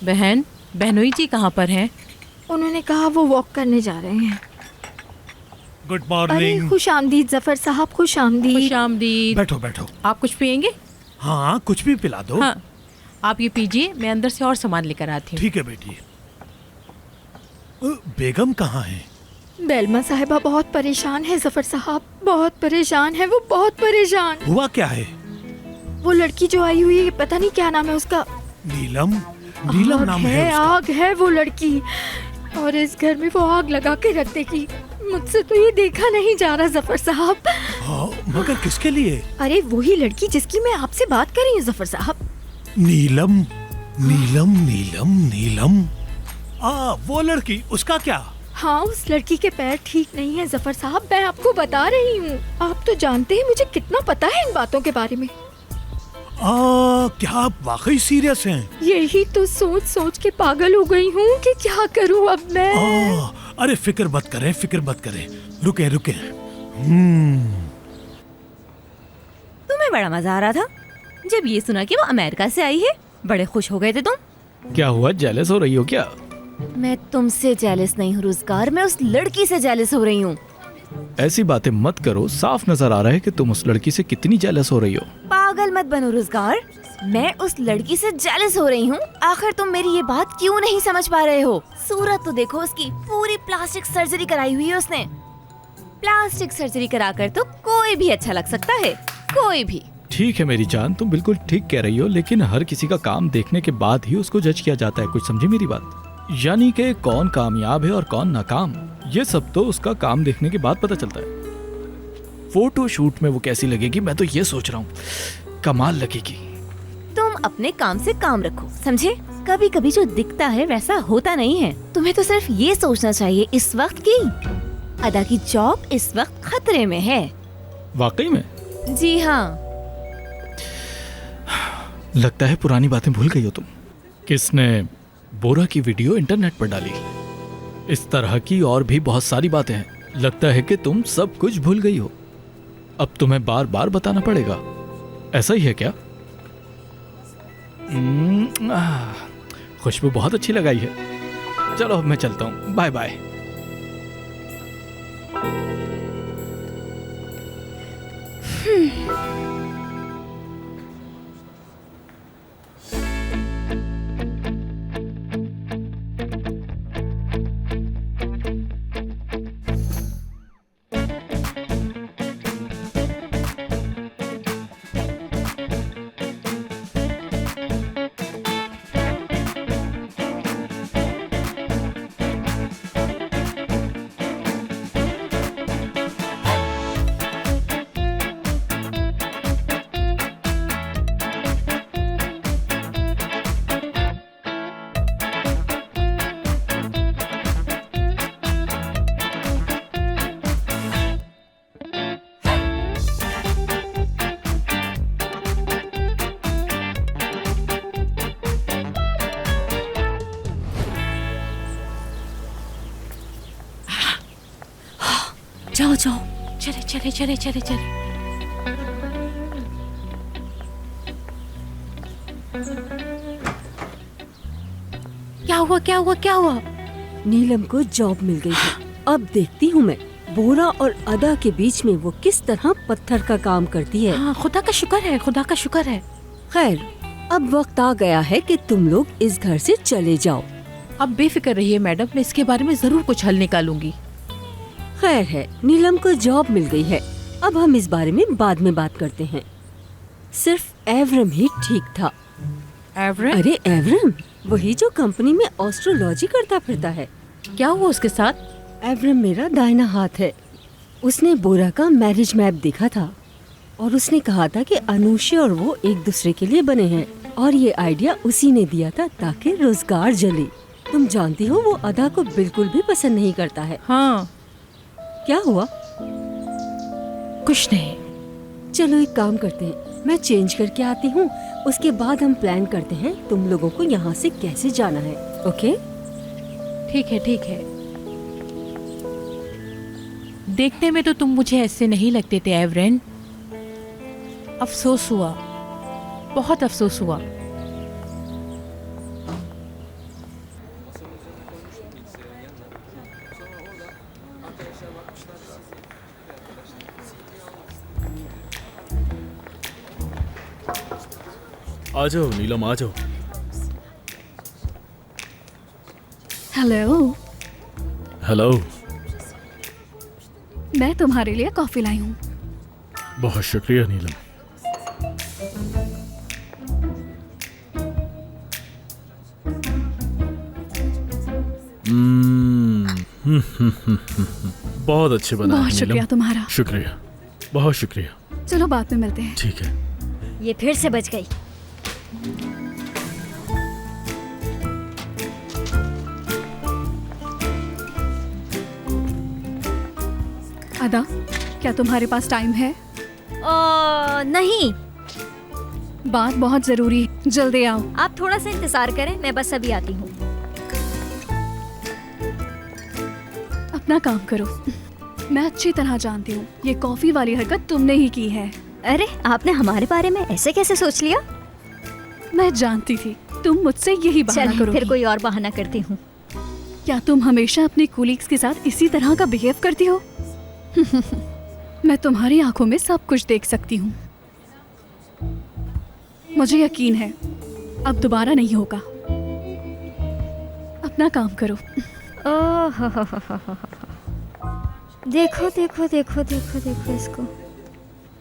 बहन, बहनोई जी कहाँ पर हैं? उन्होंने कहा वो वॉक करने जा रहे हैं। गुड अरे मॉर्निंग। खुश आमदीद जफर साहब, खुश आमदीद। खुश आमदीद। बैठो बैठो। आप कुछ पियेंगे? हाँ, कुछ भी पिला दो। हाँ, आप ये पीजिए, मैं अंदर से और सामान लेकर आती हूँ। ठीक है बेटी। बेगम कहाँ है? बेलमा साहिबा बहुत परेशान है जफर साहब, बहुत परेशान है वो, बहुत परेशान। हुआ क्या है? वो लड़की जो आई हुई है, पता नहीं क्या नाम है उसका। नीलम। नीलम नाम है उसका। आग है वो लड़की, और इस घर में वो आग लगा के रख देगी। मुझसे तो ये देखा नहीं जा रहा जफर साहब। हाँ, मगर किसके लिए? अरे वही लड़की जिसकी मैं आपसे बात कर रही हूँ जफर साहब। नीलम, नीलम, नीलम, नीलम। वो लड़की, उसका क्या? हाँ, उस लड़की के पैर ठीक नहीं है जफर साहब, मैं आपको बता रही हूँ। आप तो जानते हैं मुझे कितना पता है इन बातों के बारे में। क्या आप वाकई सीरियस हैं? यही तो सोच सोच के पागल हो गई हूँ कि क्या करूँ अब मैं। अरे फिक्र मत करें, फिक्र मत करें। रुके रुके। तुम्हें बड़ा मजा आ रहा था जब ये सुना कि वो अमेरिका से आई है। बड़े खुश हो गए थे तुम। क्या हुआ, जेलस हो रही हो क्या? मैं तुमसे जेलस नहीं हूँ रोजगार, मैं उस लड़की से जेलस हो रही हूँ। ऐसी बातें मत करो, साफ नजर आ रहा है कि तुम उस लड़की से कितनी जेलस हो रही हो। पागल मत बनो रोजगार, मैं उस लड़की से जेलस हो रही हूँ। आखिर तुम मेरी ये बात क्यों नहीं समझ पा रहे हो? सूरत तो देखो उसकी, पूरी प्लास्टिक सर्जरी कराई हुई है उसने। प्लास्टिक सर्जरी कराकर तो कोई भी अच्छा लग सकता है, कोई भी। ठीक है मेरी जान, तुम बिल्कुल ठीक कह रही हो, लेकिन हर किसी का काम देखने के बाद ही उसको जज किया जाता है। कुछ समझी मेरी बात? यानी कि कौन कामयाब है और कौन नाकाम, ये सब तो उसका काम देखने के बाद पता चलता है। फोटो शूट में वो कैसी लगेगी, मैं तो ये सोच रहा हूँ, कमाल लगेगी। तुम अपने काम से काम रखो, समझे? कभी कभी जो दिखता है वैसा होता नहीं है। तुम्हें तो सिर्फ ये सोचना चाहिए इस वक्त की अदा की जॉब इस वक्त खतरे में है। वाकई में? जी हाँ। लगता है पुरानी बातें भूल गई हो तुम। किसने बोरा की वीडियो इंटरनेट पर डाली? इस तरह की और भी बहुत सारी बातें हैं। लगता है कि तुम सब कुछ भूल गई हो। अब तुम्हें बार बार बताना पड़ेगा, ऐसा ही है क्या? खुशबू बहुत अच्छी लगाई है। चलो अब मैं चलता हूँ, बाय बाय। जाओ जाओ, चले चले चले चले चले। क्या हुआ, क्या हुआ, क्या हुआ? नीलम को जॉब मिल गई है। अब देखती हूँ मैं बोरा और अदा के बीच में वो किस तरह पत्थर का काम करती है। हाँ, खुदा का शुक्र है, खुदा का शुक्र है। खैर, अब वक्त आ गया है कि तुम लोग इस घर से चले जाओ। अब बेफिक्र रहिए मैडम, मैं इसके बारे में जरूर कुछ हल निकालूंगी। खैर है, नीलम को जॉब मिल गई है। अब हम इस बारे में बाद में बात करते हैं। सिर्फ एवरम ही ठीक था। एवरम? अरे एवरम, वही जो कंपनी में एस्ट्रोलॉजी करता फिरता है। क्या हुआ उसके साथ? एवरम मेरा दाहिना हाथ है। उसने बोरा का मैरिज मैप देखा था और उसने कहा था कि अनुषा और वो एक दूसरे के लिए बने हैं, और ये आइडिया उसी ने दिया था ताकि रोजगार जले। तुम जानती हो वो अदा को बिल्कुल भी पसंद नहीं करता है। हाँ। क्या हुआ? कुछ नहीं। चलो एक काम करते हैं, मैं चेंज करके आती हूँ, उसके बाद हम प्लान करते हैं तुम लोगों को यहाँ से कैसे जाना है। ओके? ठीक है, ठीक है। देखने में तो तुम मुझे ऐसे नहीं लगते थे एवरेन। अफसोस हुआ, बहुत अफसोस हुआ। आ जाओ नीलम, आ जाओ। Hello, hello. मैं तुम्हारे लिए कॉफी लाई हूँ। बहुत शुक्रिया नीलम। बहुत अच्छे बना है बहुत शुक्रिया नीलम। तुम्हारा। शुक्रिया, बहुत शुक्रिया। चलो बाद में मिलते हैं। ठीक है। ये फिर से बच गई। अदा, क्या तुम्हारे पास टाइम है? नहीं, बात बहुत जरूरी है, जल्दी आओ। आप थोड़ा सा इंतजार करें, मैं बस अभी आती हूँ। अपना काम करो। मैं अच्छी तरह जानती हूँ ये कॉफी वाली हरकत तुमने ही की है। अरे, आपने हमारे बारे में ऐसे कैसे सोच लिया? मैं जानती थी तुम मुझसे यही बहाना चलिए करोगी। फिर कोई और बहाना करती हूँ। क्या तुम हमेशा अपने कुलीग्स के साथ इसी तरह का बिहेव करती हो? मैं तुम्हारी आंखों में सब कुछ देख सकती हूँ। मुझे यकीन है अब दोबारा नहीं होगा। अपना काम करो। ओह, देखो देखो देखो देखो देखो इसको।